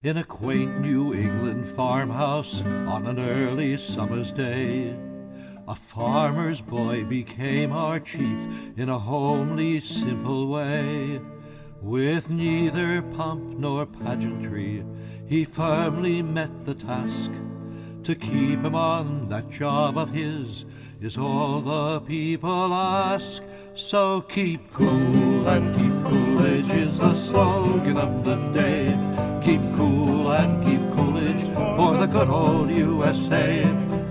In a quaint New England farmhouse on an early summer's day, a farmer's boy became our chief in a homely, simple way. With neither pomp nor pageantry, he firmly met the task. To keep him on that job of his is all the people ask. So keep cool and keep Coolidge is the slogan of the day. Keep cool and keep Coolidge for the good old USA.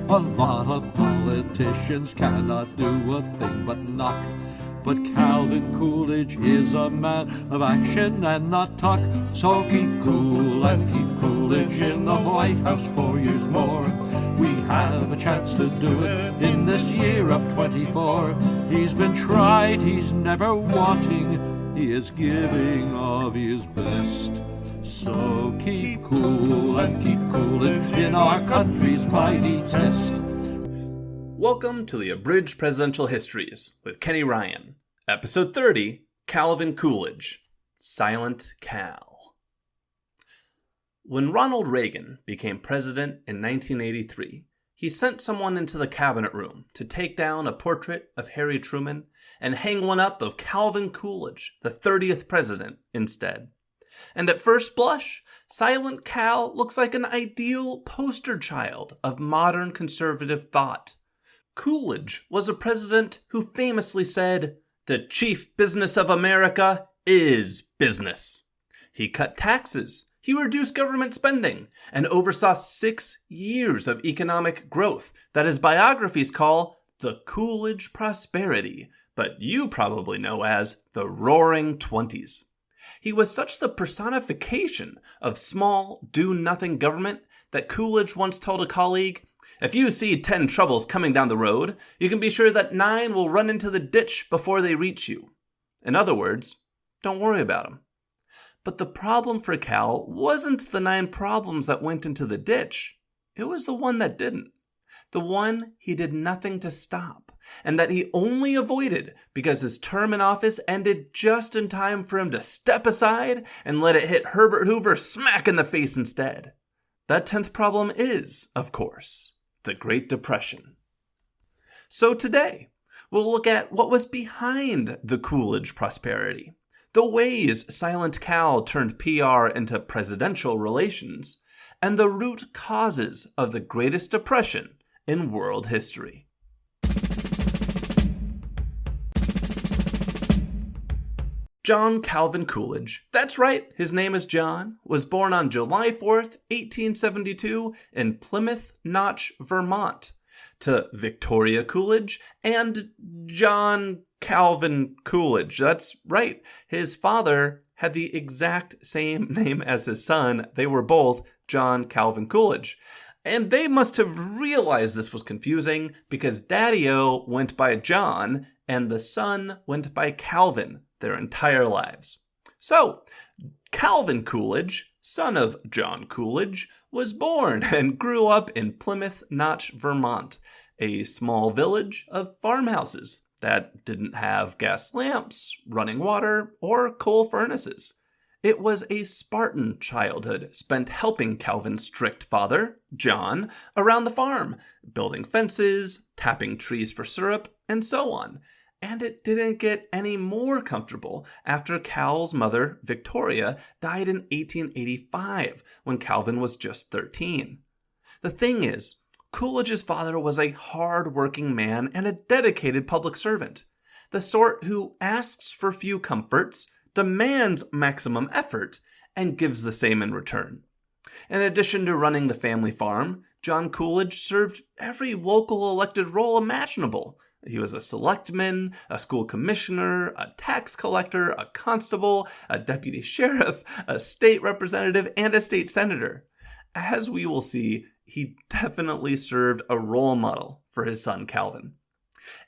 A lot of politicians cannot do a thing but knock, but Calvin Coolidge is a man of action and not talk. So keep cool and keep Coolidge in the White House 4 years more. We have a chance to do it in this year of 24. He's been tried, he's never wanting, he is giving of his best. So keep cool and keep Coolidge in our country's mighty test. Welcome to the Abridged Presidential Histories with Kenny Ryan. Episode 30, Calvin Coolidge, Silent Cal. When Ronald Reagan became president in 1983, he sent someone into the cabinet room to take down a portrait of Harry Truman and hang one up of Calvin Coolidge, the 30th president, instead. And at first blush, Silent Cal looks like an ideal poster child of modern conservative thought. Coolidge was a president who famously said, "The chief business of America is business." He cut taxes, he reduced government spending, and oversaw 6 years of economic growth that his biographies call the Coolidge Prosperity, but you probably know as the Roaring Twenties. He was such the personification of small, do-nothing government that Coolidge once told a colleague, "If you see 10 troubles coming down the road, you can be sure that 9 will run into the ditch before they reach you." In other words, don't worry about them. But the problem for Cal wasn't the 9 problems that went into the ditch. It was the one that didn't. The one he did nothing to stop, and that he only avoided because his term in office ended just in time for him to step aside and let it hit Herbert Hoover smack in the face instead. That 10th problem is, of course, the Great Depression. So today, we'll look at what was behind the Coolidge prosperity, the ways Silent Cal turned PR into presidential relations, and the root causes of the Greatest Depression in world history. John Calvin Coolidge, that's right, his name is John, was born on July 4th, 1872 in Plymouth Notch, Vermont, to Victoria Coolidge and John Calvin Coolidge. That's right, his father had the exact same name as his son. They were both John Calvin Coolidge. And they must have realized this was confusing because Daddy-O went by John and the son went by Calvin their entire lives. So, Calvin Coolidge, son of John Coolidge, was born and grew up in Plymouth Notch, Vermont, a small village of farmhouses that didn't have gas lamps, running water, or coal furnaces. It was a Spartan childhood spent helping Calvin's strict father, John, around the farm, building fences, tapping trees for syrup, and so on. And it didn't get any more comfortable after Cal's mother, Victoria, died in 1885 when Calvin was just 13. The thing is, Coolidge's father was a hard-working man and a dedicated public servant, the sort who asks for few comforts, demands maximum effort, and gives the same in return. In addition to running the family farm, John Coolidge served every local elected role imaginable. He was a selectman, a school commissioner, a tax collector, a constable, a deputy sheriff, a state representative, and a state senator. As we will see, he definitely served a role model for his son Calvin.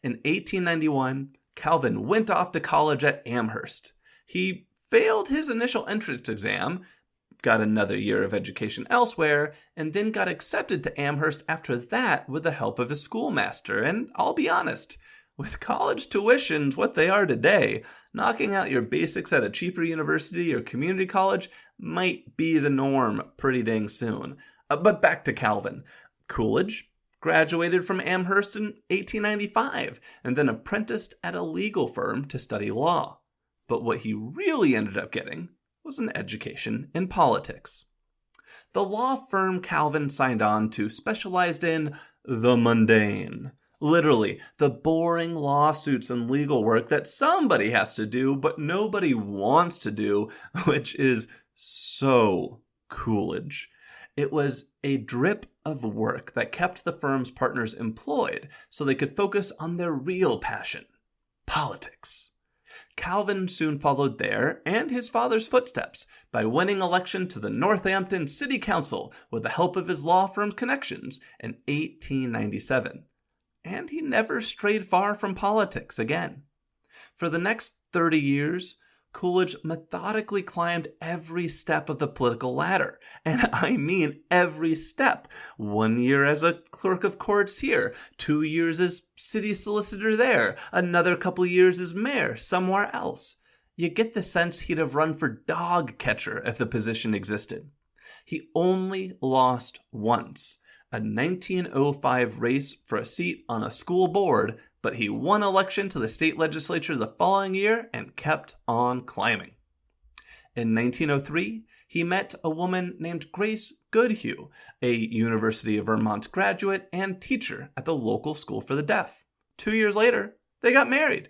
In 1891, Calvin went off to college at Amherst. He failed his initial entrance exam, got another year of education elsewhere, and then got accepted to Amherst after that with the help of his schoolmaster. And I'll be honest, With college tuitions what they are today, knocking out your basics at a cheaper university or community college might be the norm pretty dang soon. But back to Calvin. Coolidge graduated from Amherst in 1895 and then apprenticed at a legal firm to study law. But what he really ended up getting was an education in politics. The law firm Calvin signed on to specialized in the mundane. Literally, the boring lawsuits and legal work that somebody has to do, but nobody wants to do, which is so Coolidge. It was a drip of work that kept the firm's partners employed so they could focus on their real passion, politics. Calvin soon followed their and his father's footsteps by winning election to the Northampton City Council with the help of his law firm's connections in 1897. And he never strayed far from politics again. For the next 30 years, Coolidge methodically climbed every step of the political ladder. And I mean every step. 1 year as a clerk of courts here, 2 years as city solicitor there, another couple years as mayor somewhere else. You get the sense he'd have run for dog catcher if the position existed. He only lost once. A 1905 race for a seat on a school board, but he won election to the state legislature the following year and kept on climbing. In 1903, he met a woman named Grace Goodhue, a University of Vermont graduate and teacher at the local school for the deaf. 2 years later, they got married.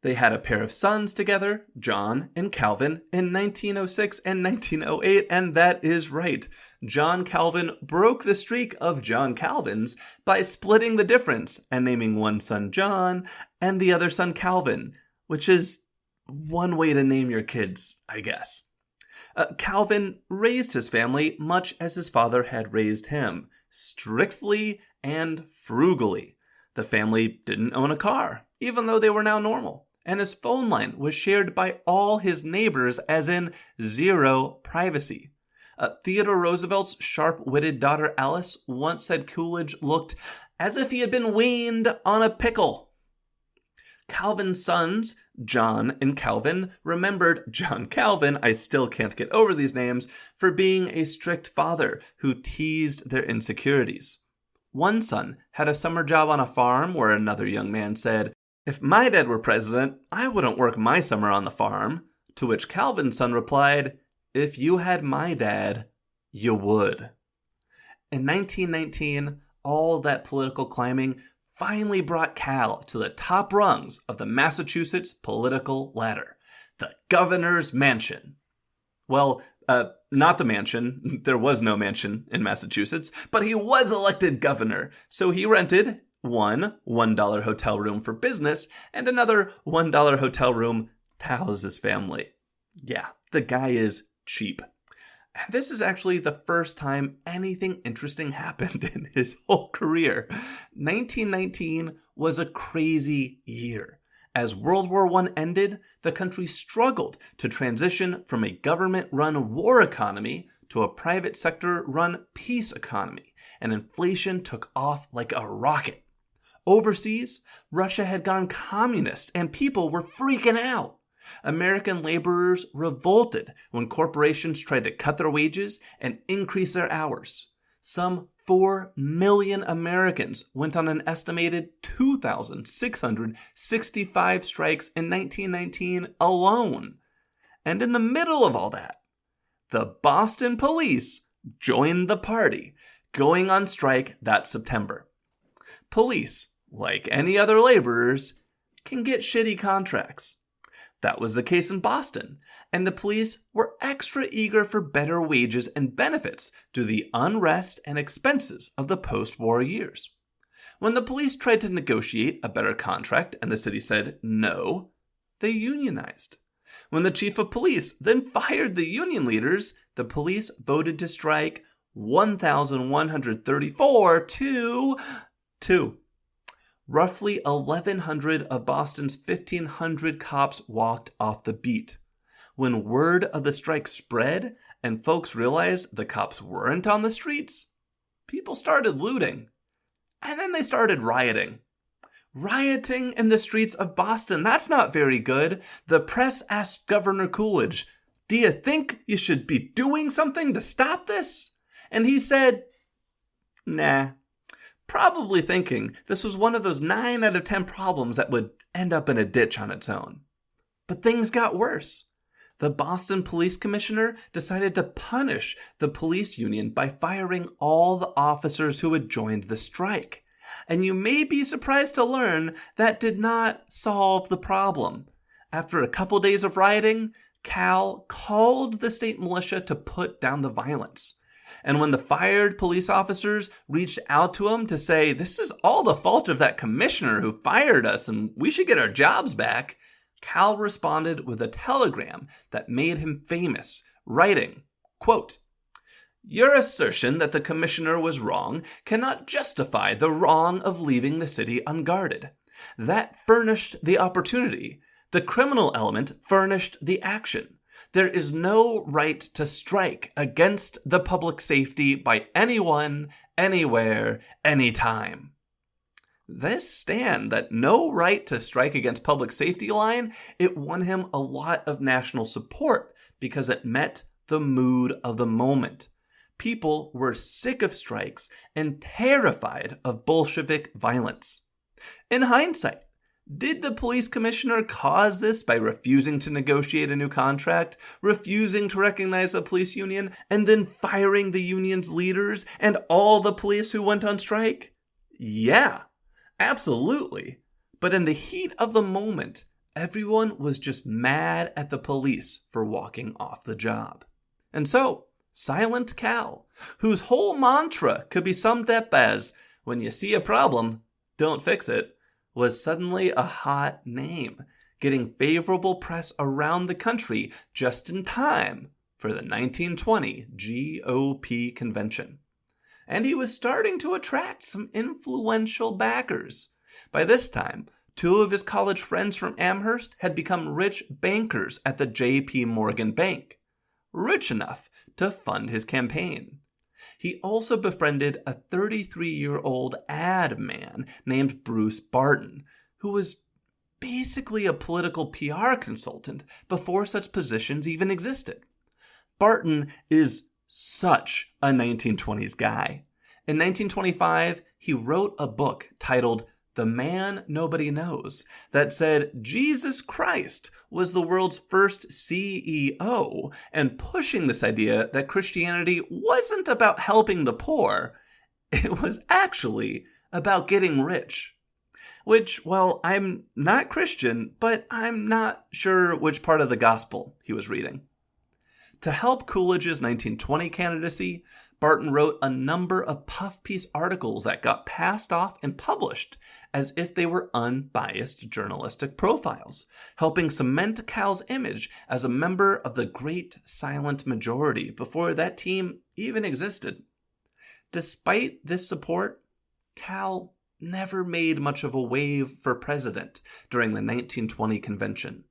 They had a pair of sons together, John and Calvin, in 1906 and 1908, and that is right. John Calvin broke the streak of John Calvins by splitting the difference and naming one son John and the other son Calvin, which is one way to name your kids, I guess. Calvin raised his family much as his father had raised him, strictly and frugally. The family didn't own a car, even though they were now normal. And his phone line was shared by all his neighbors, as in zero privacy. Theodore Roosevelt's sharp-witted daughter Alice once said Coolidge looked as if he had been weaned on a pickle. Calvin's sons, John and Calvin, remembered John Calvin, I still can't get over these names, for being a strict father who teased their insecurities. One son had a summer job on a farm where another young man said, "If my dad were president, I wouldn't work my summer on the farm." To which Calvin's son replied, "If you had my dad, you would." In 1919, all that political climbing finally brought Cal to the top rungs of the Massachusetts political ladder, the governor's mansion. Well, not the mansion. There was no mansion in Massachusetts, but he was elected governor, so he rented one $1 hotel room for business and another $1 hotel room to house his family. Yeah, the guy is cheap. And this is actually the first time anything interesting happened in his whole career. 1919 was a crazy year. As World War I ended, the country struggled to transition from a government-run war economy to a private sector-run peace economy, and inflation took off like a rocket. Overseas, Russia had gone communist, and people were freaking out. American laborers revolted when corporations tried to cut their wages and increase their hours. Some 4 million Americans went on an estimated 2,665 strikes in 1919 alone. And in the middle of all that, the Boston police joined the party, going on strike that September. Police, like any other laborers, can get shitty contracts. That was the case in Boston, and the police were extra eager for better wages and benefits due to the unrest and expenses of the post-war years. When the police tried to negotiate a better contract and the city said no, they unionized. When the chief of police then fired the union leaders, the police voted to strike 1,134 to 2. Roughly 1,100 of Boston's 1,500 cops walked off the beat. When word of the strike spread and folks realized the cops weren't on the streets, people started looting. And then they started rioting. Rioting in the streets of Boston, that's not very good. The press asked Governor Coolidge, "Do you think you should be doing something to stop this?" And he said, "Nah." Probably thinking this was one of those 9 out of 10 problems that would end up in a ditch on its own. But things got worse. The Boston police commissioner decided to punish the police union by firing all the officers who had joined the strike. And you may be surprised to learn that did not solve the problem. After a couple days of rioting, Cal called the state militia to put down the violence. And when the fired police officers reached out to him to say, "This is all the fault of that commissioner who fired us and we should get our jobs back," Cal responded with a telegram that made him famous, writing, quote, "Your assertion that the commissioner was wrong cannot justify the wrong of leaving the city unguarded. That furnished the opportunity. The criminal element furnished the action. There is no right to strike against the public safety by anyone, anywhere, anytime." This stand, that no right to strike against public safety line, it won him a lot of national support because it met the mood of the moment. People were sick of strikes and terrified of Bolshevik violence. In hindsight, did the police commissioner cause this by refusing to negotiate a new contract, refusing to recognize the police union, and then firing the union's leaders and all the police who went on strike? Yeah. Absolutely. But in the heat of the moment, everyone was just mad at the police for walking off the job. And so, Silent Cal, whose whole mantra could be summed up as, "When you see a problem, don't fix it," was suddenly a hot name, getting favorable press around the country just in time for the 1920 GOP convention. And he was starting to attract some influential backers. By this time, 2 of his college friends from Amherst had become rich bankers at the J.P. Morgan Bank, rich enough to fund his campaign. He also befriended a 33-year-old ad man named Bruce Barton, who was basically a political PR consultant before such positions even existed. Barton is such a 1920s guy. In 1925, he wrote a book titled The Man Nobody Knows that said Jesus Christ was the world's first CEO, and pushing this idea that Christianity wasn't about helping the poor, it was actually about getting rich. Which, well, I'm not Christian, but I'm not sure which part of the gospel he was reading. To help Coolidge's 1920 candidacy, Barton wrote a number of puff piece articles that got passed off and published as if they were unbiased journalistic profiles, helping cement Cal's image as a member of the great silent majority before that team even existed. Despite this support, Cal never made much of a wave for president during the 1920 convention.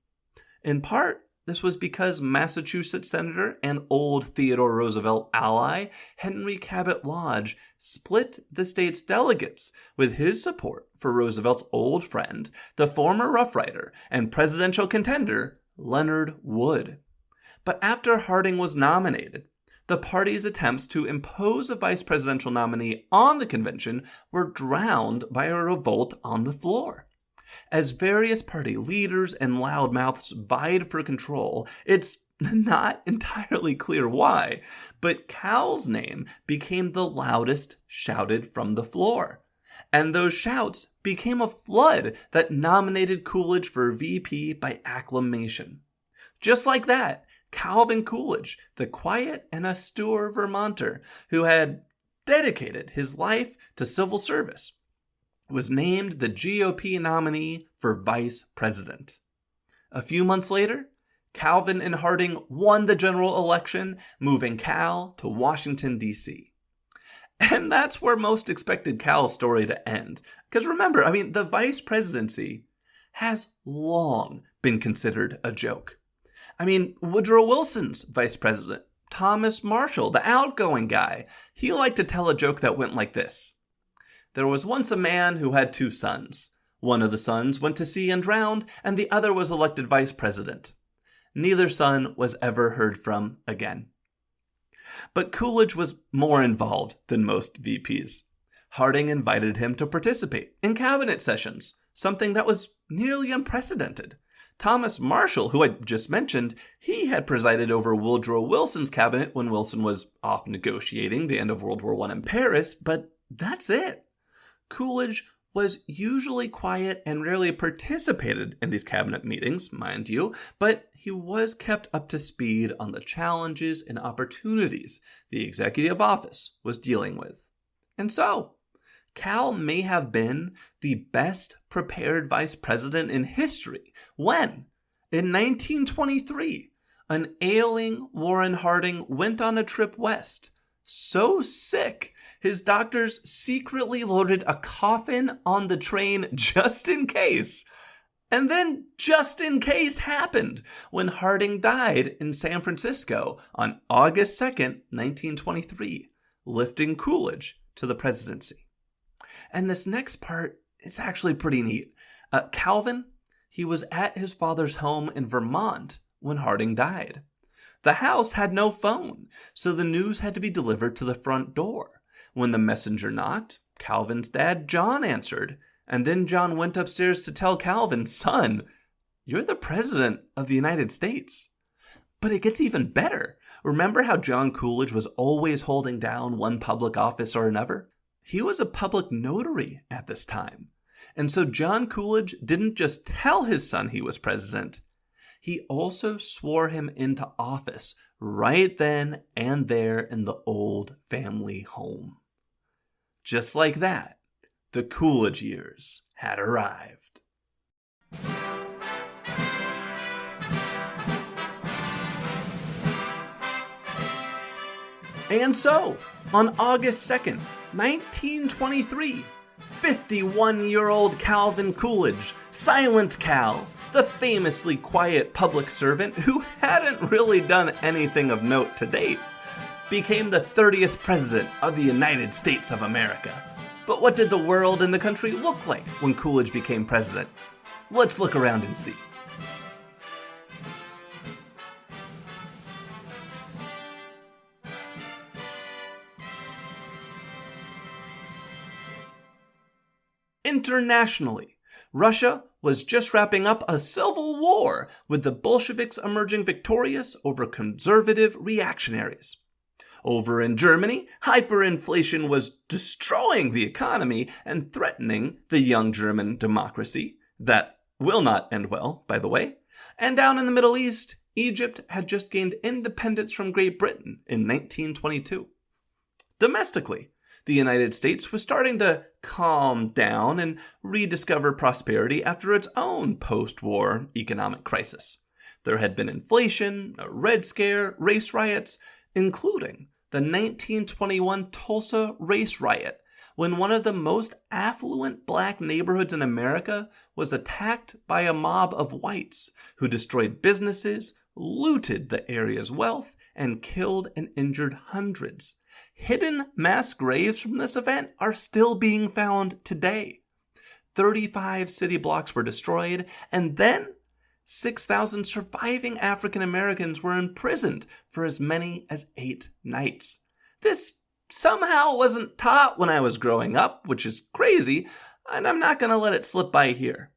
In part, this was because Massachusetts Senator and old Theodore Roosevelt ally Henry Cabot Lodge split the state's delegates with his support for Roosevelt's old friend, the former Rough Rider and presidential contender Leonard Wood. But after Harding was nominated, the party's attempts to impose a vice presidential nominee on the convention were drowned by a revolt on the floor. As various party leaders and loudmouths vied for control, it's not entirely clear why, but Cal's name became the loudest shouted from the floor. And those shouts became a flood that nominated Coolidge for VP by acclamation. Just like that, Calvin Coolidge, the quiet and austere Vermonter who had dedicated his life to civil service, was named the GOP nominee for vice president. A few months later, Calvin and Harding won the general election, moving Cal to Washington, D.C. And that's where most expected Cal's story to end. Because remember, the vice presidency has long been considered a joke. Woodrow Wilson's vice president, Thomas Marshall, the outgoing guy, he liked to tell a joke that went like this. There was once a man who had 2 sons. One of the sons went to sea and drowned, and the other was elected vice president. Neither son was ever heard from again. But Coolidge was more involved than most VPs. Harding invited him to participate in cabinet sessions, something that was nearly unprecedented. Thomas Marshall, who I just mentioned, he had presided over Woodrow Wilson's cabinet when Wilson was off negotiating the end of World War I in Paris, but that's it. Coolidge was usually quiet and rarely participated in these cabinet meetings, mind you, but he was kept up to speed on the challenges and opportunities the executive office was dealing with. And so, Cal may have been the best prepared vice president in history when, in 1923, an ailing Warren Harding went on a trip west, so sick his doctors secretly loaded a coffin on the train just in case. And then just in case happened when Harding died in San Francisco on August 2nd, 1923, lifting Coolidge to the presidency. And this next part, it's actually pretty neat. Calvin, he was at his father's home in Vermont when Harding died. The house had no phone, so the news had to be delivered to the front door. When the messenger knocked, Calvin's dad, John, answered, and then John went upstairs to tell Calvin, "Son, you're the president of the United States." But it gets even better. Remember how John Coolidge was always holding down one public office or another? He was a public notary at this time. And so John Coolidge didn't just tell his son he was president. He also swore him into office right then and there in the old family home. Just like that, the Coolidge years had arrived. And so, on August 2nd, 1923, 51-year-old Calvin Coolidge, Silent Cal, the famously quiet public servant who hadn't really done anything of note to date, became the 30th president of the United States of America. But what did the world and the country look like when Coolidge became president? Let's look around and see. Internationally, Russia was just wrapping up a civil war with the Bolsheviks emerging victorious over conservative reactionaries. Over in Germany, hyperinflation was destroying the economy and threatening the young German democracy. That will not end well, by the way. And down in the Middle East, Egypt had just gained independence from Great Britain in 1922. Domestically, the United States was starting to calm down and rediscover prosperity after its own post-war economic crisis. There had been inflation, a Red Scare, race riots, including the 1921 Tulsa race riot, when one of the most affluent black neighborhoods in America was attacked by a mob of whites who destroyed businesses, looted the area's wealth, and killed and injured hundreds. Hidden mass graves from this event are still being found today. 35 city blocks were destroyed, and then 6,000 surviving African Americans were imprisoned for as many as 8 nights. This somehow wasn't taught when I was growing up, which is crazy, and I'm not going to let it slip by here.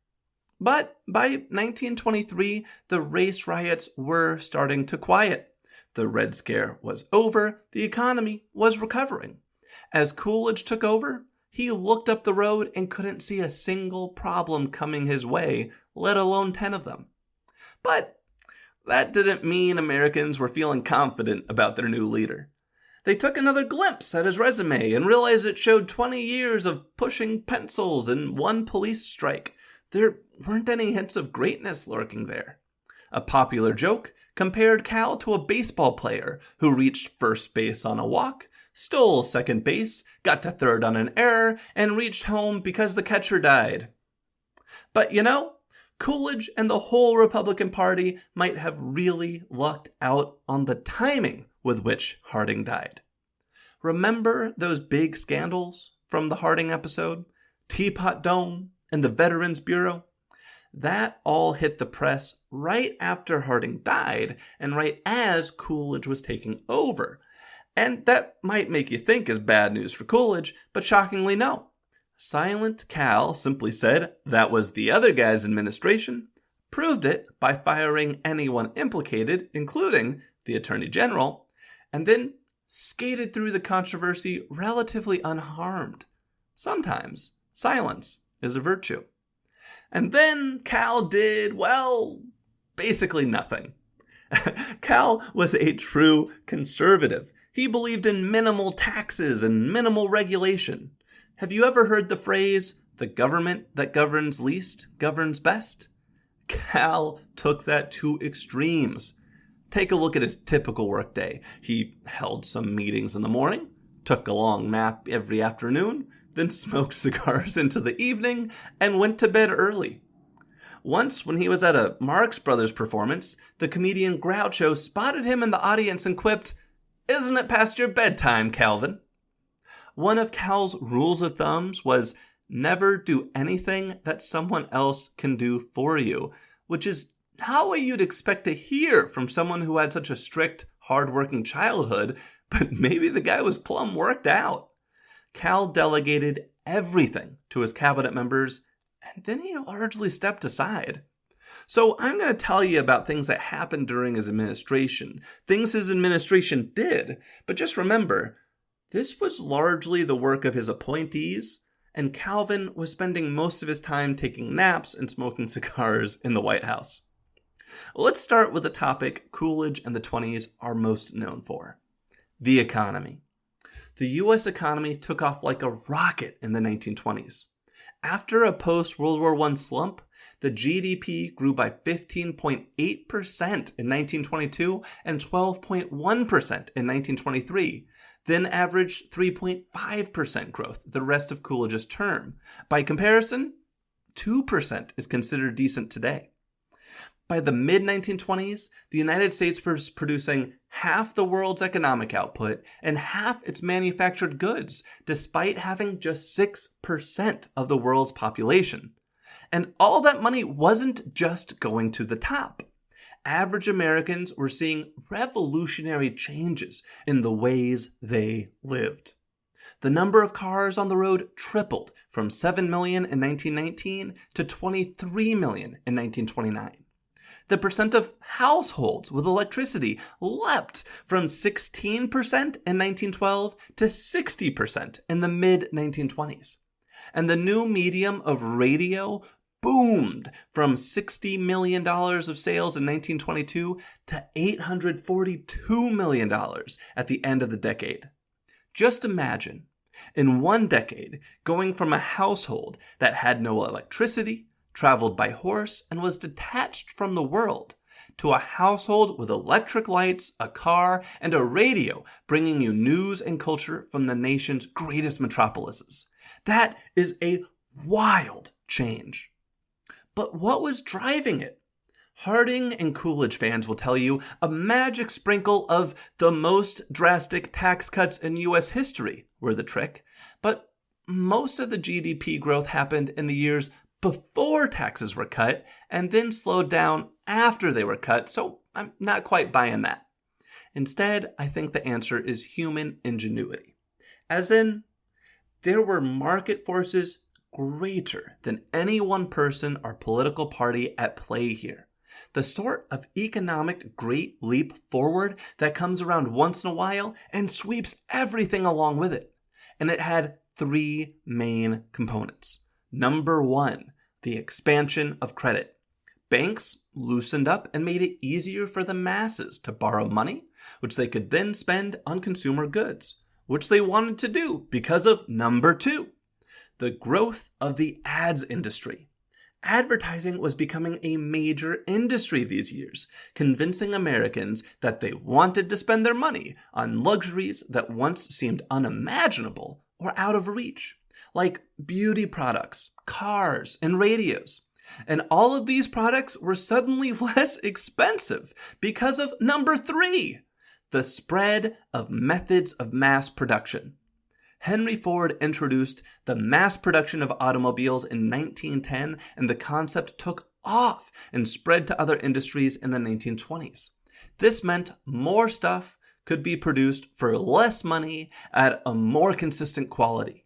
But by 1923, the race riots were starting to quiet. The Red Scare was over, the economy was recovering. As Coolidge took over, he looked up the road and couldn't see a single problem coming his way, let alone 10 of them. But that didn't mean Americans were feeling confident about their new leader. They took another glimpse at his resume and realized it showed 20 years of pushing pencils and one police strike. There weren't any hints of greatness lurking there. A popular joke compared Cal to a baseball player who reached first base on a walk, stole second base, got to third on an error, and reached home because the catcher died. But you know, Coolidge and the whole Republican Party might have really lucked out on the timing with which Harding died. Remember those big scandals from the Harding episode? Teapot Dome and the Veterans Bureau. That all hit the press right after Harding died and right as Coolidge was taking over. And that might make you think is bad news for Coolidge, but shockingly no. Silent Cal simply said that was the other guy's administration, proved it by firing anyone implicated, including the Attorney General, and then skated through the controversy relatively unharmed. Sometimes silence is a virtue. And then Cal did, well, basically nothing. Cal was a true conservative. He believed in minimal taxes and minimal regulation. Have you ever heard the phrase, the government that governs least governs best? Cal took that to extremes. Take a look at his typical workday. He held some meetings in the morning, took a long nap every afternoon, then smoked cigars into the evening, and went to bed early. Once, when he was at a Marx Brothers performance, the comedian Groucho spotted him in the audience and quipped, "Isn't it past your bedtime, Calvin?" One of Cal's rules of thumbs was never do anything that someone else can do for you, which is not what you'd expect to hear from someone who had such a strict, hard-working childhood, but maybe the guy was plumb worked out. Cal delegated everything to his cabinet members, and then he largely stepped aside. So I'm going to tell you about things that happened during his administration, things his administration did, but just remember, this was largely the work of his appointees, and Calvin was spending most of his time taking naps and smoking cigars in the White House. Let's start with the topic Coolidge and the 20s are most known for, the economy. The U.S. economy took off like a rocket in the 1920s. After a post-World War I slump, the GDP grew by 15.8% in 1922 and 12.1% in 1923, then averaged 3.5% growth the rest of Coolidge's term. By comparison, 2% is considered decent today. By the mid-1920s, the United States was producing half the world's economic output and half its manufactured goods, despite having just 6% of the world's population. And all that money wasn't just going to the top. Average Americans were seeing revolutionary changes in the ways they lived. The number of cars on the road tripled from 7 million in 1919 to 23 million in 1929. The percent of households with electricity leapt from 16% in 1912 to 60% in the mid-1920s. And the new medium of radio boomed from $60 million of sales in 1922 to $842 million at the end of the decade. Just imagine, in one decade, going from a household that had no electricity, traveled by horse, and was detached from the world, to a household with electric lights, a car, and a radio bringing you news and culture from the nation's greatest metropolises. That is a wild change. But what was driving it? Harding and Coolidge fans will tell you a magic sprinkle of the most drastic tax cuts in U.S. history were the trick, but most of the GDP growth happened in the years before taxes were cut and then slowed down after they were cut, so I'm not quite buying that. Instead, I think the answer is human ingenuity. As in, there were market forces greater than any one person or political party at play here. The sort of economic great leap forward that comes around once in a while and sweeps everything along with it. And it had three main components. Number one, the expansion of credit. Banks loosened up and made it easier for the masses to borrow money, which they could then spend on consumer goods, which they wanted to do because of number two, the growth of the ads industry. Advertising was becoming a major industry these years, convincing Americans that they wanted to spend their money on luxuries that once seemed unimaginable or out of reach, like beauty products, cars, and radios. And all of these products were suddenly less expensive because of number three, the spread of methods of mass production. Henry Ford introduced the mass production of automobiles in 1910, and the concept took off and spread to other industries in the 1920s. This meant more stuff could be produced for less money at a more consistent quality.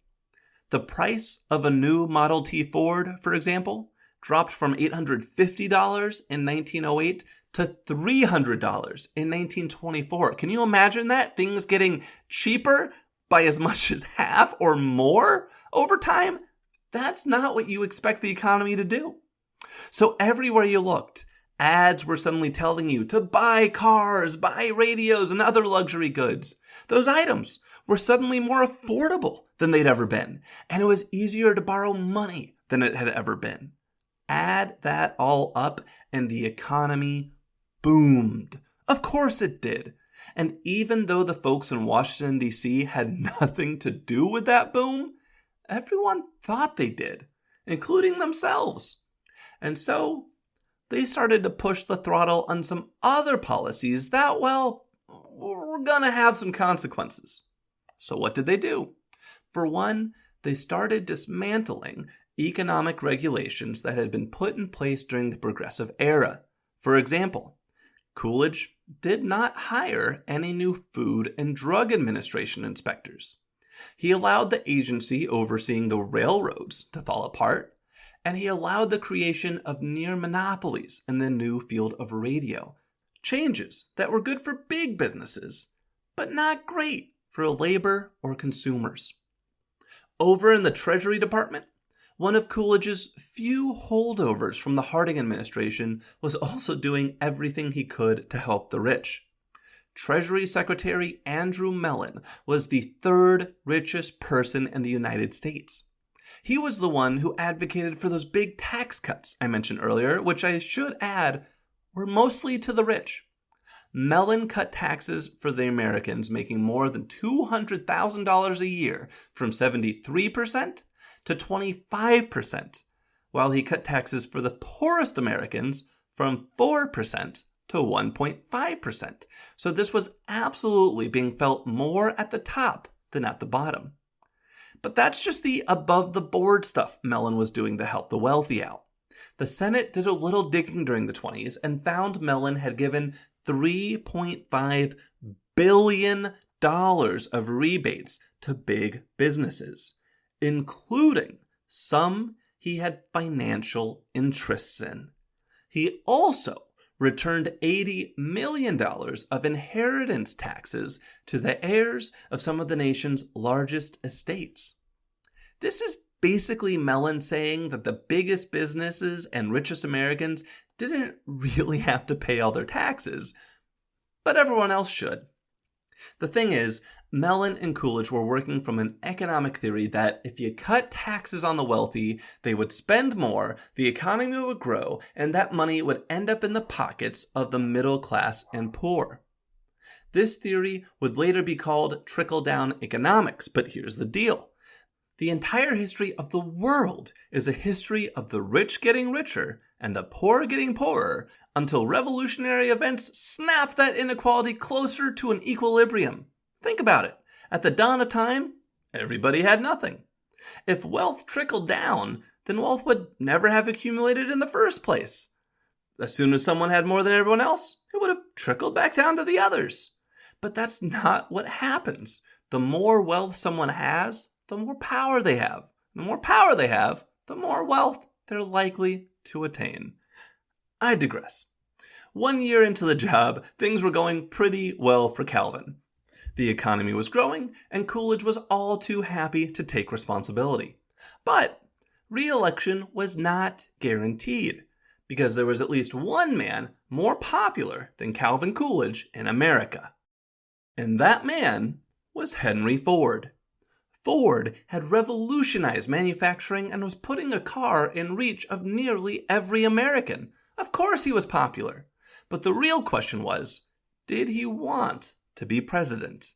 The price of a new Model T Ford, for example, dropped from $850 in 1908 to $300 in 1924. Can you imagine that? Things getting cheaper by as much as half or more over time? That's not what you expect the economy to do. So everywhere you looked, ads were suddenly telling you to buy cars, buy radios, and other luxury goods. Those items were suddenly more affordable than they'd ever been, and it was easier to borrow money than it had ever been. Add that all up, and the economy boomed. Of course it did. And even though the folks in Washington, D.C. had nothing to do with that boom, everyone thought they did, including themselves. And so they started to push the throttle on some other policies that, well, were going to have some consequences. So what did they do? For one, they started dismantling economic regulations that had been put in place during the Progressive Era. For example, Coolidge did not hire any new Food and Drug Administration inspectors. He allowed the agency overseeing the railroads to fall apart, and he allowed the creation of near monopolies in the new field of radio. Changes that were good for big businesses, but not great for labor or consumers. Over in the Treasury Department, one of Coolidge's few holdovers from the Harding administration was also doing everything he could to help the rich. Treasury Secretary Andrew Mellon was the third richest person in the United States. He was the one who advocated for those big tax cuts I mentioned earlier, which I should add were mostly to the rich. Mellon cut taxes for the Americans making more than $200,000 a year from 73% to 25%, while he cut taxes for the poorest Americans from 4% to 1.5%. So this was absolutely being felt more at the top than at the bottom. But that's just the above-the-board stuff Mellon was doing to help the wealthy out. The Senate did a little digging during the 20s and found Mellon had given $3.5 billion of rebates to big businesses, including some he had financial interests in. He also returned $80 million of inheritance taxes to the heirs of some of the nation's largest estates. This is basically Mellon saying that the biggest businesses and richest Americans didn't really have to pay all their taxes, but everyone else should. The thing is, Mellon and Coolidge were working from an economic theory that if you cut taxes on the wealthy, they would spend more, the economy would grow, and that money would end up in the pockets of the middle class and poor. This theory would later be called trickle-down economics, but here's the deal. The entire history of the world is a history of the rich getting richer and the poor getting poorer until revolutionary events snap that inequality closer to an equilibrium. Think about it. At the dawn of time, everybody had nothing. If wealth trickled down, then wealth would never have accumulated in the first place. As soon as someone had more than everyone else, it would have trickled back down to the others. But that's not what happens. The more wealth someone has, the more power they have. The more power they have, the more wealth they're likely to attain. I digress. 1 year into the job, things were going pretty well for Calvin. The economy was growing, and Coolidge was all too happy to take responsibility. But re-election was not guaranteed, because there was at least one man more popular than Calvin Coolidge in America. And that man was Henry Ford. Ford had revolutionized manufacturing and was putting a car in reach of nearly every American. Of course he was popular. But the real question was, did he want to be president?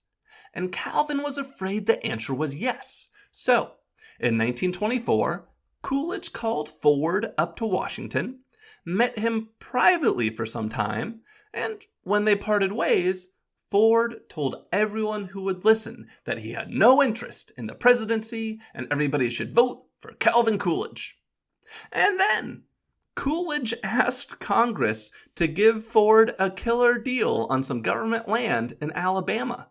And Calvin was afraid the answer was yes. So, in 1924, Coolidge called Ford up to Washington, met him privately for some time, and when they parted ways, Ford told everyone who would listen that he had no interest in the presidency and everybody should vote for Calvin Coolidge. And then Coolidge asked Congress to give Ford a killer deal on some government land in Alabama.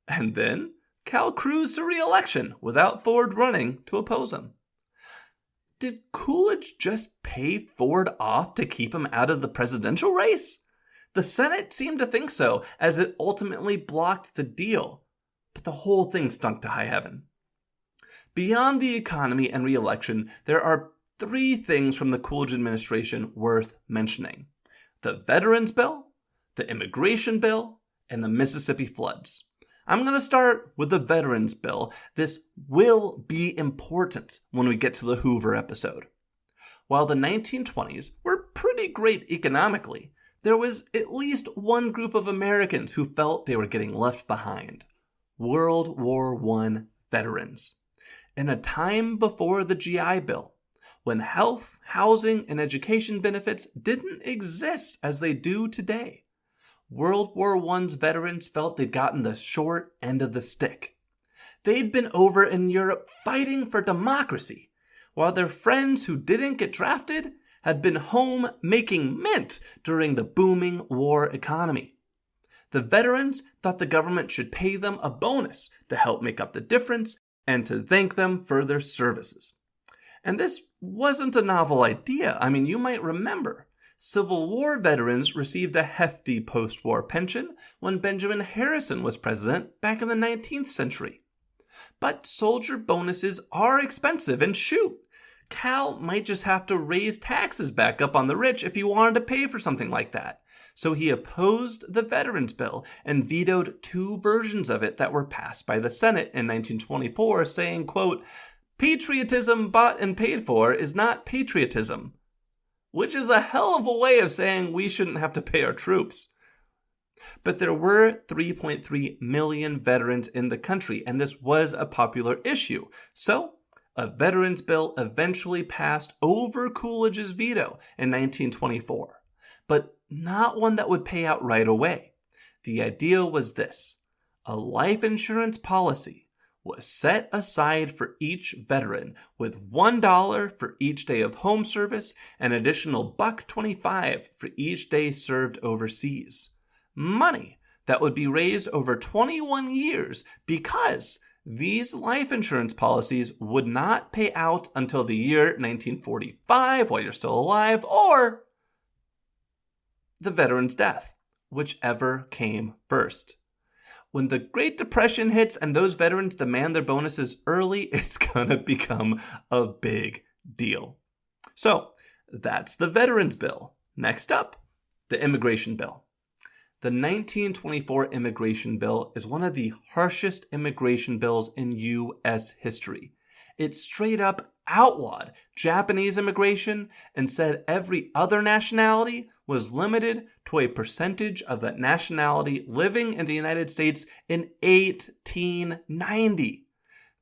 And then Cal cruised to re-election without Ford running to oppose him. Did Coolidge just pay Ford off to keep him out of the presidential race? The Senate seemed to think so, as it ultimately blocked the deal. But the whole thing stunk to high heaven. Beyond the economy and re-election, there are 3 things from the Coolidge administration worth mentioning: the Veterans Bill, the Immigration Bill, and the Mississippi floods. I'm going to start with the Veterans Bill. This will be important when we get to the Hoover episode. While the 1920s were pretty great economically, there was at least one group of Americans who felt they were getting left behind: World War I veterans. In a time before the GI Bill, when health, housing, and education benefits didn't exist as they do today, World War I's veterans felt they'd gotten the short end of the stick. They'd been over in Europe fighting for democracy, while their friends who didn't get drafted had been home making mint during the booming war economy. The veterans thought the government should pay them a bonus to help make up the difference and to thank them for their services. And this wasn't a novel idea. I mean, you might remember Civil War veterans received a hefty post-war pension when Benjamin Harrison was president back in the 19th century. But soldier bonuses are expensive, and shoot, Cal might just have to raise taxes back up on the rich if he wanted to pay for something like that. So he opposed the Veterans Bill and vetoed 2 versions of it that were passed by the Senate in 1924, saying, quote, "Patriotism bought and paid for is not patriotism," which is a hell of a way of saying we shouldn't have to pay our troops. But there were 3.3 million veterans in the country, and this was a popular issue. So a Veterans Bill eventually passed over Coolidge's veto in 1924, but not one that would pay out right away. The idea was this: a life insurance policy was set aside for each veteran, with $1 for each day of home service, and an additional $1.25 for each day served overseas. Money that would be raised over 21 years because these life insurance policies would not pay out until the year 1945 while you're still alive, or the veteran's death, whichever came first. When the Great Depression hits and those veterans demand their bonuses early, it's going to become a big deal. So that's the Veterans Bill. Next up, the Immigration Bill. The 1924 Immigration Bill is one of the harshest immigration bills in U.S. history. It straight up outlawed Japanese immigration and said every other nationality was limited to a percentage of that nationality living in the United States in 1890.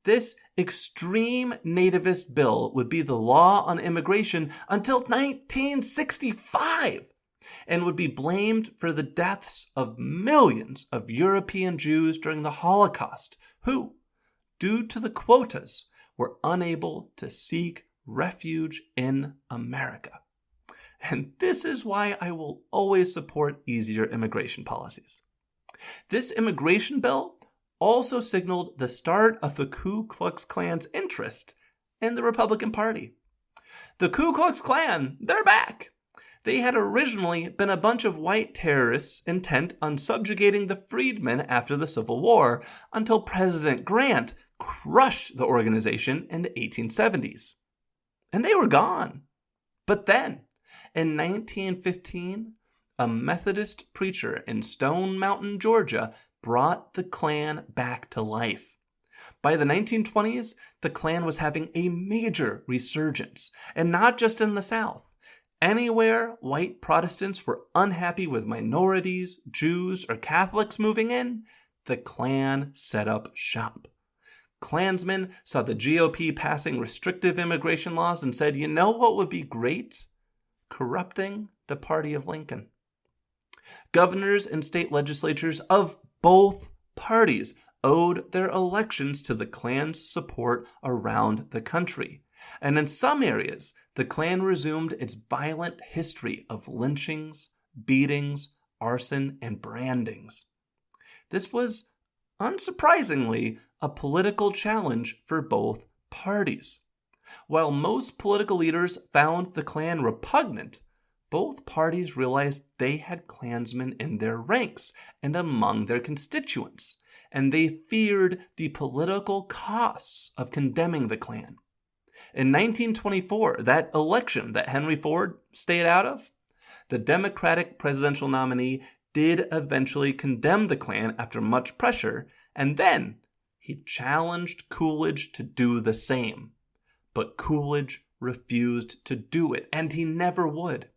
This extreme nativist bill would be the law on immigration until 1965 and would be blamed for the deaths of millions of European Jews during the Holocaust who, due to the quotas, were unable to seek refuge in America. And this is why I will always support easier immigration policies. This immigration bill also signaled the start of the Ku Klux Klan's interest in the Republican Party. The Ku Klux Klan, they're back. They had originally been a bunch of white terrorists intent on subjugating the freedmen after the Civil War until President Grant crushed the organization in the 1870s. And they were gone. But then, in 1915, a Methodist preacher in Stone Mountain, Georgia, brought the Klan back to life. By the 1920s, the Klan was having a major resurgence, and not just in the South. Anywhere white Protestants were unhappy with minorities, Jews, or Catholics moving in, the Klan set up shop. Klansmen saw the GOP passing restrictive immigration laws and said, you know what would be great? Corrupting the party of Lincoln. Governors and state legislatures of both parties owed their elections to the Klan's support around the country. And in some areas, the Klan resumed its violent history of lynchings, beatings, arson, and brandings. This was, unsurprisingly, a political challenge for both parties. While most political leaders found the Klan repugnant, both parties realized they had Klansmen in their ranks and among their constituents, and they feared the political costs of condemning the Klan. In 1924, that election that Henry Ford stayed out of, the Democratic presidential nominee did eventually condemn the Klan after much pressure, and then he challenged Coolidge to do the same. But Coolidge refused to do it, and he never would.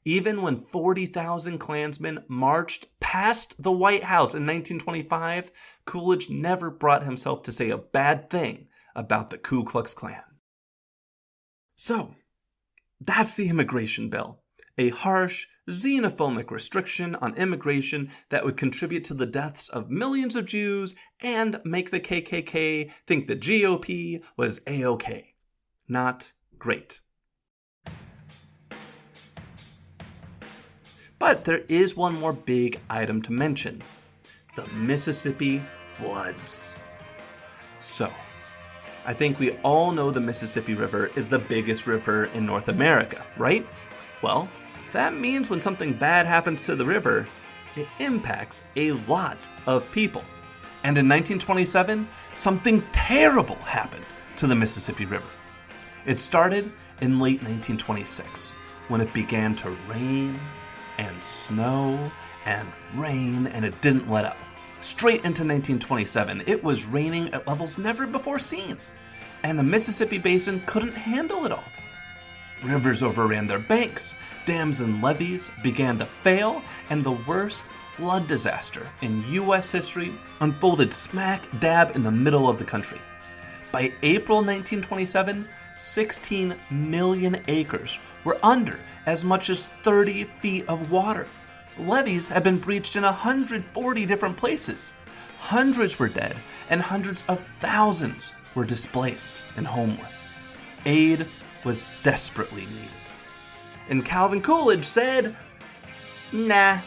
Even when 40,000 Klansmen marched past the White House in 1925, Coolidge never brought himself to say a bad thing about the Ku Klux Klan. So, that's the immigration bill. A harsh, xenophobic restriction on immigration that would contribute to the deaths of millions of Jews and make the KKK think the GOP was A-OK. Not great. But there is one more big item to mention: the Mississippi floods. So, I think we all know the Mississippi River is the biggest river in North America, right? Well, that means when something bad happens to the river, it impacts a lot of people. And in 1927, something terrible happened to the Mississippi River. It started in late 1926, when it began to rain and snow and rain, and it didn't let up. Straight into 1927, it was raining at levels never before seen, and the Mississippi Basin couldn't handle it all. Rivers overran their banks, dams and levees began to fail, and the worst flood disaster in U.S. history unfolded smack dab in the middle of the country. By April 1927, 16 million acres were under as much as 30 feet of water. Levees had been breached in 140 different places. Hundreds were dead, and hundreds of thousands were displaced and homeless. Aid was desperately needed. And Calvin Coolidge said, "Nah."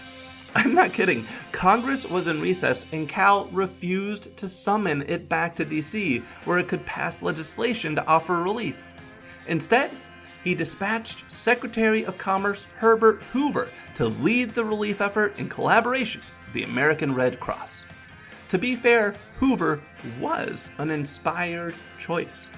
I'm not kidding. Congress was in recess, and Cal refused to summon it back to D.C., where it could pass legislation to offer relief. Instead, he dispatched Secretary of Commerce Herbert Hoover to lead the relief effort in collaboration with the American Red Cross. To be fair, Hoover was an inspired choice.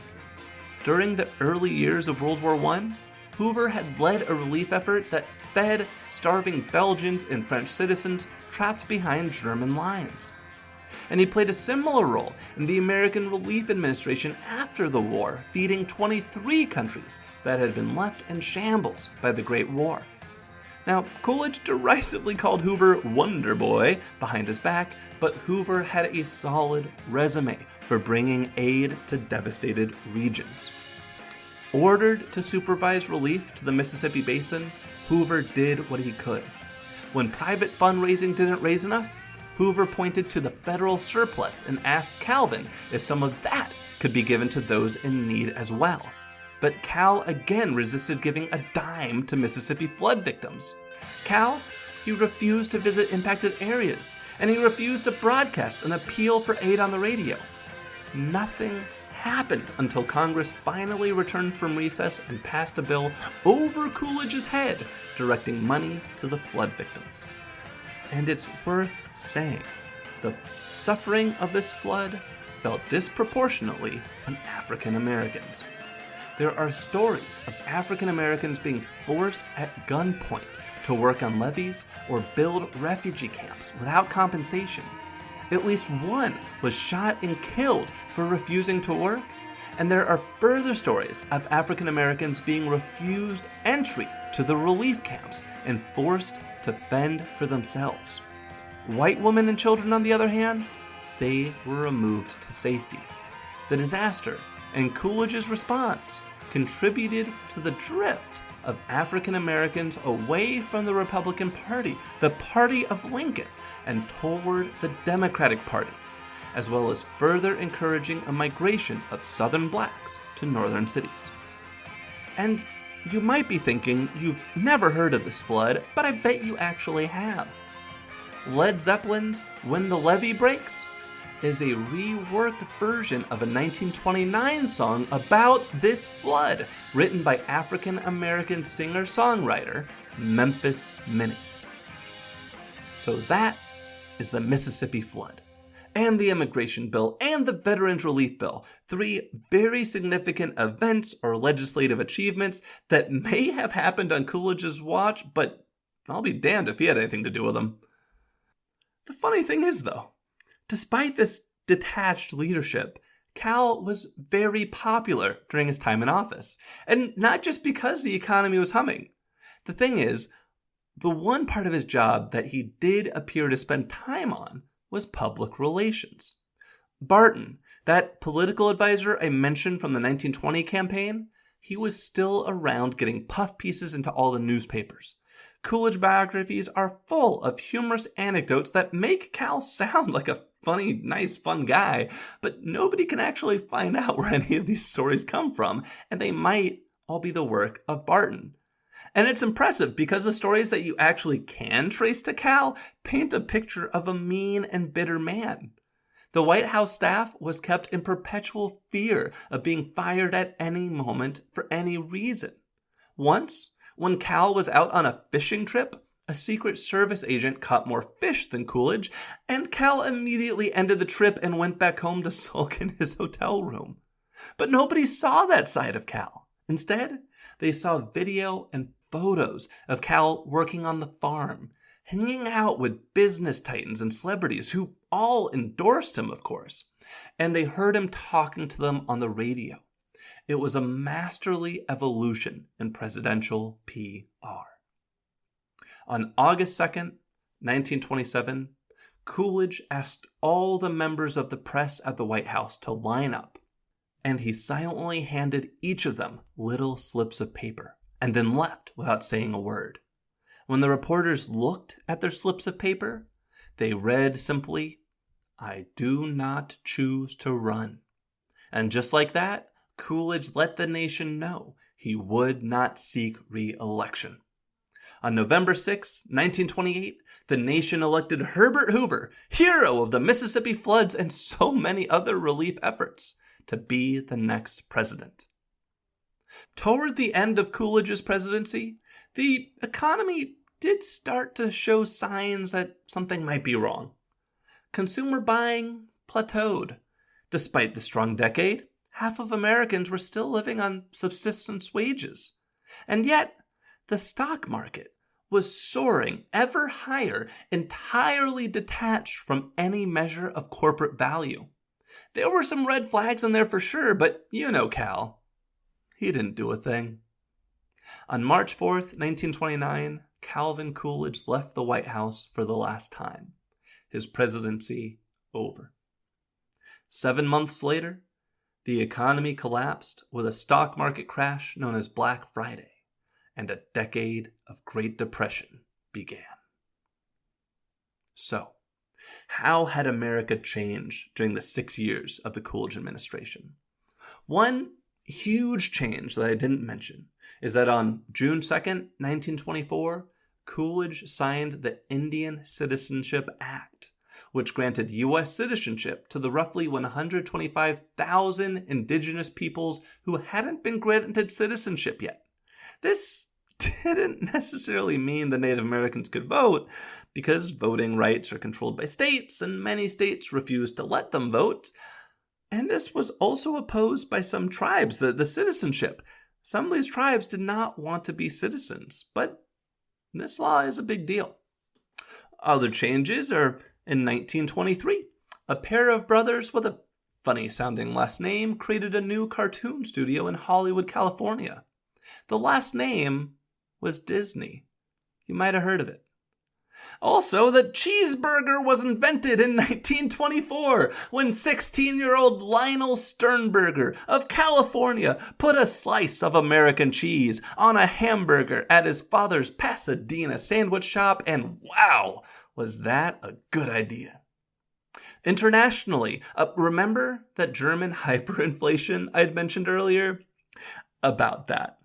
During the early years of World War I, Hoover had led a relief effort that fed starving Belgians and French citizens trapped behind German lines. And he played a similar role in the American Relief Administration after the war, feeding 23 countries that had been left in shambles by the Great War. Now, Coolidge derisively called Hoover Wonder Boy behind his back, but Hoover had a solid resume for bringing aid to devastated regions. Ordered to supervise relief to the Mississippi Basin, Hoover did what he could. When private fundraising didn't raise enough, Hoover pointed to the federal surplus and asked Calvin if some of that could be given to those in need as well. But Cal again resisted giving a dime to Mississippi flood victims. Cal, he refused to visit impacted areas, and he refused to broadcast an appeal for aid on the radio. Nothing happened until Congress finally returned from recess and passed a bill over Coolidge's head, directing money to the flood victims. And it's worth saying, the suffering of this flood fell disproportionately on African Americans. There are stories of African Americans being forced at gunpoint to work on levees or build refugee camps without compensation. At least one was shot and killed for refusing to work, and there are further stories of African Americans being refused entry to the relief camps and forced to fend for themselves. White women and children, on the other hand, they were removed to safety. The disaster and Coolidge's response contributed to the drift of African Americans away from the Republican Party, the party of Lincoln, and toward the Democratic Party, as well as further encouraging a migration of Southern blacks to northern cities. And you might be thinking you've never heard of this flood, but I bet you actually have. Led Zeppelin's When the Levee Breaks is a reworked version of a 1929 song about this flood, written by African-American singer-songwriter Memphis Minnie. So that is the Mississippi Flood, and the Immigration Bill, and the Veterans Relief Bill, 3 very significant events or legislative achievements that may have happened on Coolidge's watch, but I'll be damned if he had anything to do with them. The funny thing is, though, despite this detached leadership, Cal was very popular during his time in office, and not just because the economy was humming. The thing is, the one part of his job that he did appear to spend time on was public relations. Barton, that political advisor I mentioned from the 1920 campaign, he was still around getting puff pieces into all the newspapers. Coolidge biographies are full of humorous anecdotes that make Cal sound like a funny, nice, fun guy, but nobody can actually find out where any of these stories come from, and they might all be the work of Barton. And it's impressive because the stories that you actually can trace to Cal paint a picture of a mean and bitter man. The White House staff was kept in perpetual fear of being fired at any moment for any reason. Once, when Cal was out on a fishing trip, a Secret Service agent caught more fish than Coolidge, and Cal immediately ended the trip and went back home to sulk in his hotel room. But nobody saw that side of Cal. Instead, they saw video and photos of Cal working on the farm, hanging out with business titans and celebrities who all endorsed him, of course, and they heard him talking to them on the radio. It was a masterly evolution in presidential PR. On August 2nd, 1927, Coolidge asked all the members of the press at the White House to line up, and he silently handed each of them little slips of paper, and then left without saying a word. When the reporters looked at their slips of paper, they read simply, "I do not choose to run." And just like that, Coolidge let the nation know he would not seek re-election. On November 6, 1928, the nation elected Herbert Hoover, hero of the Mississippi floods and so many other relief efforts, to be the next president. Toward the end of Coolidge's presidency, the economy did start to show signs that something might be wrong. Consumer buying plateaued. Despite the strong decade, half of Americans were still living on subsistence wages. And yet, the stock market was soaring ever higher, entirely detached from any measure of corporate value. There were some red flags in there for sure, but you know Cal. He didn't do a thing. On March 4th, 1929, Calvin Coolidge left the White House for the last time. His presidency over. 7 months later, the economy collapsed with a stock market crash known as Black Friday, and a decade of Great Depression began. So, how had America changed during the 6 years of the Coolidge administration? One huge change that I didn't mention is that on June 2nd, 1924, Coolidge signed the Indian Citizenship Act, which granted U.S. citizenship to the roughly 125,000 indigenous peoples who hadn't been granted citizenship yet. This didn't necessarily mean the Native Americans could vote, because voting rights are controlled by states, and many states refused to let them vote. And this was also opposed by some tribes, the citizenship. Some of these tribes did not want to be citizens, but this law is a big deal. Other changes are in 1923. A pair of brothers with a funny-sounding last name created a new cartoon studio in Hollywood, California. The last name was Disney. You might have heard of it. Also, the cheeseburger was invented in 1924 when 16-year-old Lionel Sternberger of California put a slice of American cheese on a hamburger at his father's Pasadena sandwich shop, and wow, was that a good idea. Internationally, remember that German hyperinflation I had mentioned earlier? About that.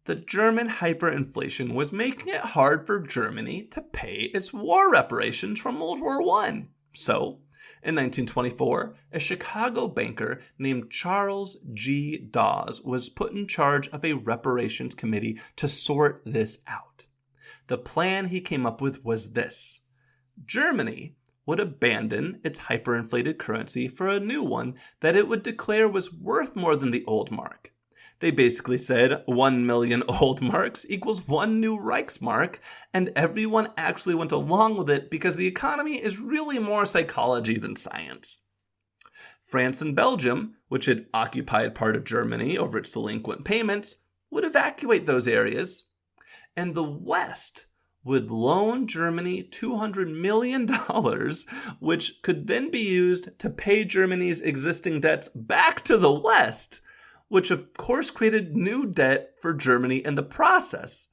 The German hyperinflation was making it hard for Germany to pay its war reparations from World War I. So, in 1924, a Chicago banker named Charles G. Dawes was put in charge of a reparations committee to sort this out. The plan he came up with was this. Germany would abandon its hyperinflated currency for a new one that it would declare was worth more than the old mark. They basically said 1 million old marks equals 1 new Reichsmark, and everyone actually went along with it because the economy is really more psychology than science. France and Belgium, which had occupied part of Germany over its delinquent payments, would evacuate those areas, and the West would loan Germany $200 million, which could then be used to pay Germany's existing debts back to the West, which of course created new debt for Germany in the process.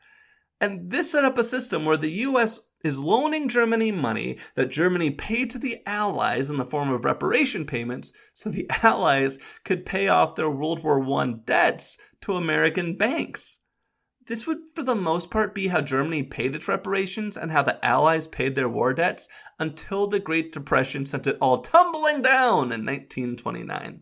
And this set up a system where the US is loaning Germany money that Germany paid to the Allies in the form of reparation payments so the Allies could pay off their World War I debts to American banks. This would, for the most part, be how Germany paid its reparations and how the Allies paid their war debts until the Great Depression sent it all tumbling down in 1929.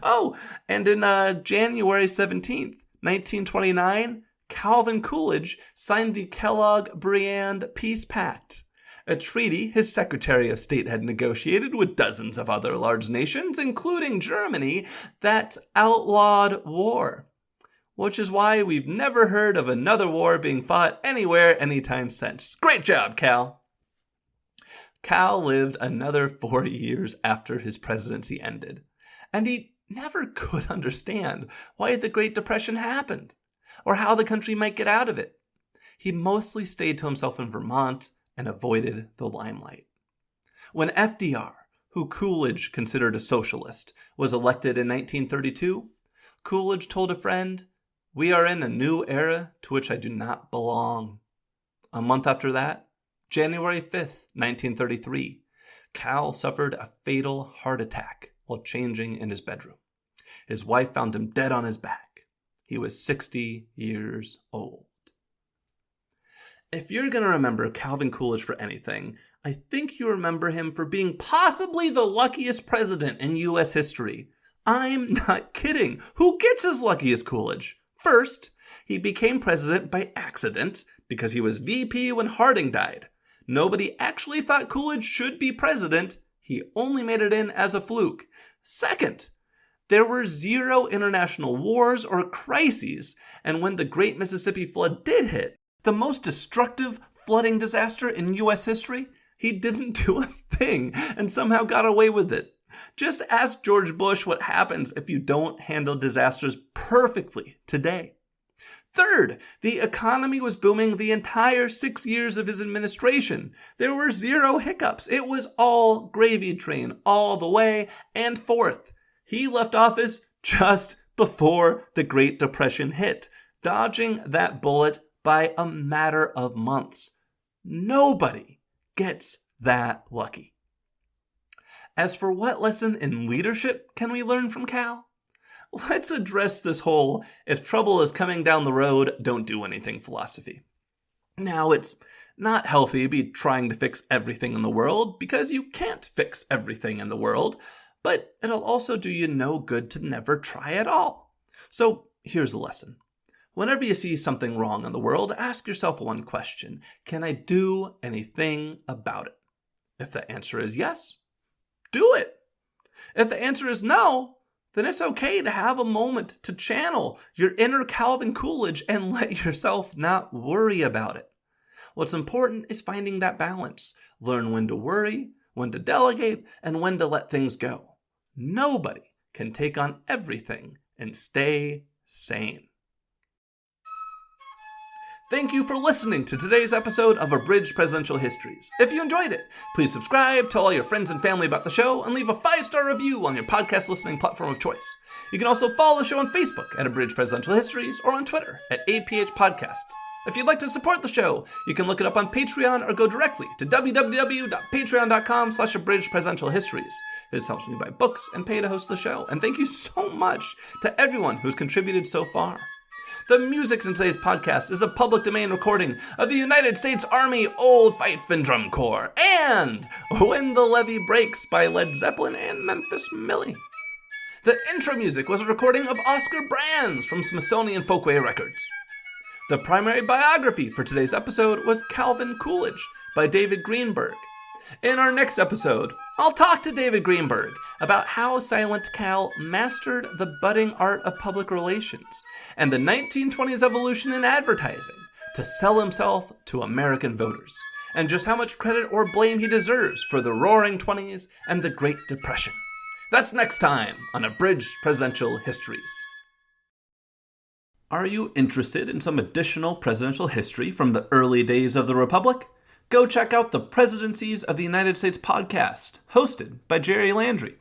Oh, and in January 17th, 1929, Calvin Coolidge signed the Kellogg-Briand Peace Pact, a treaty his Secretary of State had negotiated with dozens of other large nations, including Germany, that outlawed war. Which is why we've never heard of another war being fought anywhere anytime since. Great job, Cal! Cal lived another 4 years after his presidency ended, and he never could understand why the Great Depression happened, or how the country might get out of it. He mostly stayed to himself in Vermont and avoided the limelight. When FDR, who Coolidge considered a socialist, was elected in 1932, Coolidge told a friend, "We are in a new era to which I do not belong." A month after that, January 5th, 1933, Cal suffered a fatal heart attack while changing in his bedroom. His wife found him dead on his back. He was 60 years old. If you're going to remember Calvin Coolidge for anything, I think you remember him for being possibly the luckiest president in U.S. history. I'm not kidding. Who gets as lucky as Coolidge? First, he became president by accident because he was VP when Harding died. Nobody actually thought Coolidge should be president. He only made it in as a fluke. Second, there were 0 international wars or crises, and when the Great Mississippi Flood did hit, the most destructive flooding disaster in U.S. history, he didn't do a thing and somehow got away with it. Just ask George Bush what happens if you don't handle disasters perfectly today. Third, the economy was booming the entire 6 years of his administration. There were 0 hiccups. It was all gravy train all the way. And fourth, he left office just before the Great Depression hit, dodging that bullet by a matter of months. Nobody gets that lucky. As for what lesson in leadership can we learn from Cal? Let's address this whole "if trouble is coming down the road, don't do anything" philosophy. Now, it's not healthy to be trying to fix everything in the world because you can't fix everything in the world, but it'll also do you no good to never try at all. So here's the lesson. Whenever you see something wrong in the world, ask yourself one question. Can I do anything about it? If the answer is yes, do it. If the answer is no, then it's okay to have a moment to channel your inner Calvin Coolidge and let yourself not worry about it. What's important is finding that balance. Learn when to worry, when to delegate, and when to let things go. Nobody can take on everything and stay sane. Thank you for listening to today's episode of Abridged Presidential Histories. If you enjoyed it, please subscribe, tell all your friends and family about the show, and leave a 5-star review on your podcast listening platform of choice. You can also follow the show on Facebook at Abridged Presidential Histories or on Twitter at APH Podcast. If you'd like to support the show, you can look it up on Patreon or go directly to www.patreon.com/Abridged Presidential Histories. This helps me buy books and pay to host the show. And thank you so much to everyone who's contributed so far. The music in today's podcast is a public domain recording of the United States Army Old Fife and Drum Corps and When the Levee Breaks by Led Zeppelin and Memphis Millie. The intro music was a recording of Oscar Brands from Smithsonian Folkway Records. The primary biography for today's episode was Calvin Coolidge by David Greenberg. In our next episode, I'll talk to David Greenberg about how Silent Cal mastered the budding art of public relations and the 1920s evolution in advertising to sell himself to American voters, and just how much credit or blame he deserves for the Roaring '20s and the Great Depression. That's next time on Abridged Presidential Histories. Are you interested in some additional presidential history from the early days of the Republic? Go check out the Presidencies of the United States podcast, hosted by Jerry Landry.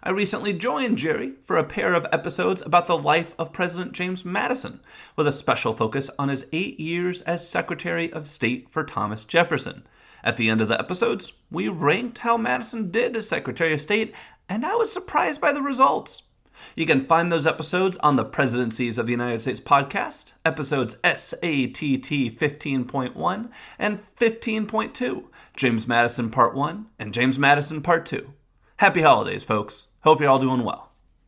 I recently joined Jerry for a pair of episodes about the life of President James Madison, with a special focus on his 8 years as Secretary of State for Thomas Jefferson. At the end of the episodes, we ranked how Madison did as Secretary of State, and I was surprised by the results. You can find those episodes on the Presidencies of the United States podcast, episodes SATT 15.1 and 15.2, James Madison Part 1 and James Madison Part 2. Happy holidays, folks. Hope you're all doing well.